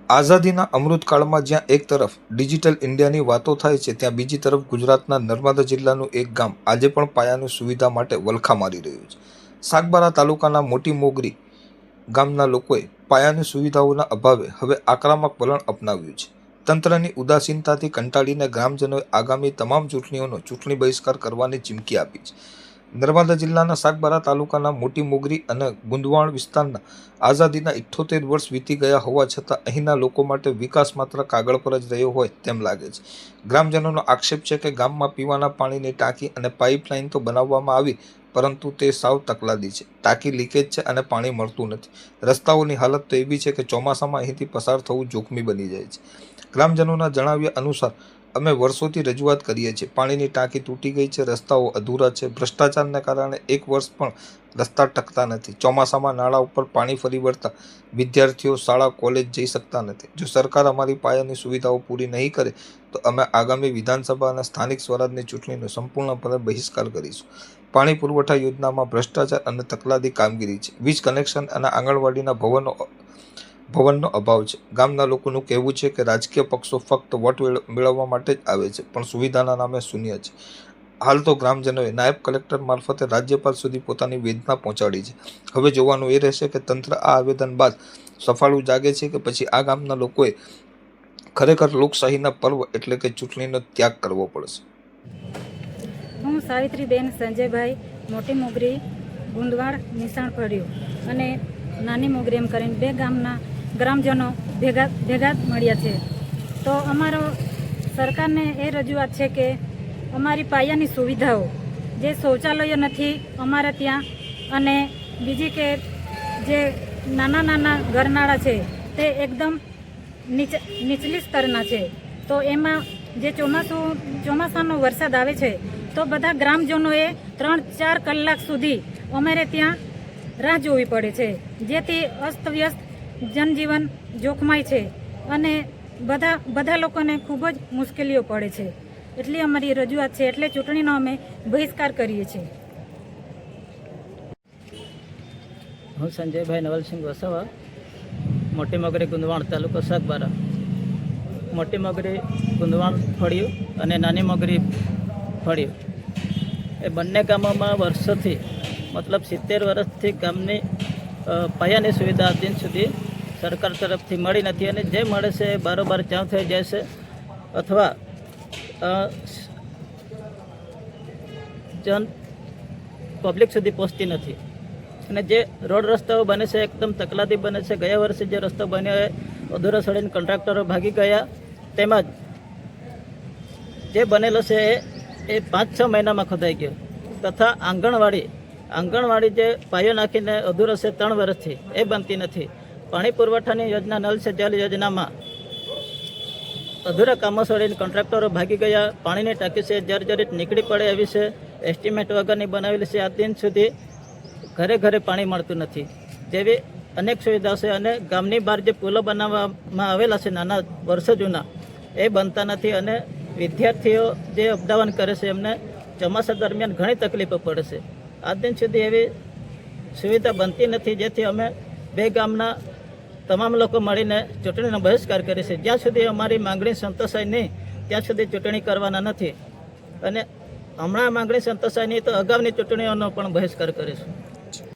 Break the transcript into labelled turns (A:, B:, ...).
A: આઝાદીના અમૃતકાળમાં જ્યાં એક તરફ ડિજિટલ ઇન્ડિયાની વાતો થાય છે, ત્યાં બીજી તરફ ગુજરાતના નર્મદા જિલ્લાનું એક ગામ આજે પણ પાયાની સુવિધા માટે વલખા મારી રહ્યું છે. સાગબારા તાલુકાના મોટી મોગરી ગામના લોકોએ પાયાની સુવિધાઓના અભાવે હવે આક્રમક વલણ અપનાવ્યું છે. તંત્રની ઉદાસીનતાથી કંટાળીને ગ્રામજનોએ આગામી તમામ ચૂંટણીઓનો ચૂંટણી બહિષ્કાર કરવાની ચીમકી આપી છે. નર્મદા જિલ્લાના સાગબારા તાલુકાના મોટી મોગરી અને ગુંદવાણ વિસ્તારના આઝાદીના 78 વર્ષ વીતી ગયા હોવા છતાં અહીંના લોકો માટે વિકાસ માત્ર કાગળ પર જ રહ્યો હોય તેમ લાગે છે. ગ્રામજનોનો આક્ષેપ છે કે ગામમાં પીવાના પાણીની ટાંકી અને પાઇપલાઇન તો બનાવવામાં આવી, પરંતુ તે સાવ તકલાદી છે. ટાંકી લીકેજ છે અને પાણી મળતું નથી. રસ્તાઓની હાલત તો એવી છે કે ચોમાસામાં અહીંથી પસાર થવું જોખમી બની જાય છે. ગ્રામજનોના જણાવ્યા અનુસાર અમે વર્ષોથી રજૂઆત કરીએ છીએ. પાણીની ટાંકી તૂટી ગઈ છે, રસ્તાઓ અધૂરા છે, ભ્રષ્ટાચારને કારણે એક વર્ષ પણ રસ્તા ટકતા નથી. ચોમાસામાં નાળા ઉપર પાણી ફરી વળતા વિદ્યાર્થીઓ શાળા કોલેજ જઈ શકતા નથી. જો સરકાર અમારી પાયાની સુવિધાઓ પૂરી નહીં કરે તો અમે આગામી વિધાનસભા અને સ્થાનિક સ્વરાજની ચૂંટણીનો સંપૂર્ણપણે બહિષ્કાર કરીશું. પાણી પુરવઠા યોજનામાં ભ્રષ્ટાચાર અને તકલાદી કામગીરી છે. વીજ કનેક્શન અને આંગણવાડીના ભવનનો અભાવ છે. ગામના લોકોનું કહેવું છે કે રાજકીય પક્ષો ફક્ત વોટ મેળવવા માટે જ આવે છે, પણ સુવિધાના નામે શૂન્ય છે. હાલ તો ગ્રામજનોએ નાયબ કલેક્ટર મારફતે રાજ્યપાલ સુધી પોતાની વેદના પહોંચાડી છે. હવે જોવાનું એ રહેશે કે તંત્ર આ આવેદન બાદ સફાળું જાગે છે કે પછી આ ગામના લોકોએ ખરેખર લોકશાહીના પર્વ એટલે કે ચૂંટણીનો ત્યાગ કરવો પડશે.
B: હું સાવિત્રીબેન સંજયભાઈ મોટી મોગરી ગુંદવાડ નિશાણ પડ્યું અને નાની મોગરી એમ કરીને બે ગામના ગ્રામજનો ભેગા મળ્યા છે. તો અમારો સરકારને એ રજૂઆત છે કે અમારી પાયાની સુવિધાઓ, જે શૌચાલયો નથી અમારા ત્યાં, અને બીજી કે જે નાના ઘરનાળા છે તે એકદમ નીચલી સ્તરના છે. તો એમાં જે ચોમાસાનો વરસાદ આવે છે તો બધા ગ્રામજનોએ 3-4 કલાક સુધી અમારે ત્યાં રાહ જોવી પડે છે, જેથી અસ્તવ્યસ્ત જનજીવન જોખમાય છે અને બધા લોકોને ખૂબ જ મુશ્કેલીઓ પડે છે. એટલી અમારી રજૂઆત છે, એટલે ચૂંટણીનો અમે બહિષ્કાર કરીએ છીએ.
C: હું સંજયભાઈ નવલસિંહ વસાવા, મોટી મોગરી ગુંદવાણ તાલુકો સાગબારા. મોટી મોગરી ગુંદવાણ ફળ્યું અને નાની મોગરી ફળ્યું, એ બંને ગામોમાં વર્ષોથી મતલબ 70 વર્ષથી ગામની પાયાની સુવિધા દિન સુધી સરકાર તરફથી મળી નથી, અને જે મળે છે એ બારોબાર ચાં થઈ જાય છે અથવા પબ્લિક સુધી પહોંચતી નથી. અને જે રોડ રસ્તાઓ બને છે એકદમ તકલાદી બને છે. ગયા વર્ષે જે રસ્તો બન્યો એ અધૂરા સળીને કોન્ટ્રાક્ટરો ભાગી ગયા, તેમજ જે બનેલો છે એ 5-6 મહિનામાં ખોદાઈ ગયો. તથા આંગણવાડી જે પાયો નાખીને અધૂરો છે 3 વર્ષથી, એ બનતી નથી. પાણી પુરવઠાની યોજના નલ સે જલ યોજનામાં અધૂરા કામો છોડીને કોન્ટ્રાક્ટરો ભાગી ગયા. પાણીની ટાંકી છે જર્જરિત નીકળી પડે એવી છે, એસ્ટિમેટ વગરની બનાવેલી છે. આ દિન સુધી ઘરે ઘરે પાણી મળતું નથી. જેવી અનેક સુવિધાઓ છે. અને ગામની બહાર જે પુલો બનાવવામાં આવેલા છે નાના વર્ષો જૂના, એ બનતા નથી. અને વિદ્યાર્થીઓ જે અપડાઉન કરે છે એમને ચોમાસા દરમિયાન ઘણી તકલીફો પડે છે. આ દિન સુધી એવી સુવિધા બનતી નથી, જેથી અમે બે ગામના તમામ લોકો મળીને ચૂંટણીનો બહિષ્કાર કરીએ છીએ. જ્યાં સુધી અમારી માંગણી સંતોષાય નહીં ત્યાં સુધી ચૂંટણી કરવાના નથી. અને હમણાં માંગણી સંતોષાય નહીં તો આગામી ચૂંટણીઓનો પણ બહિષ્કાર કરીશું.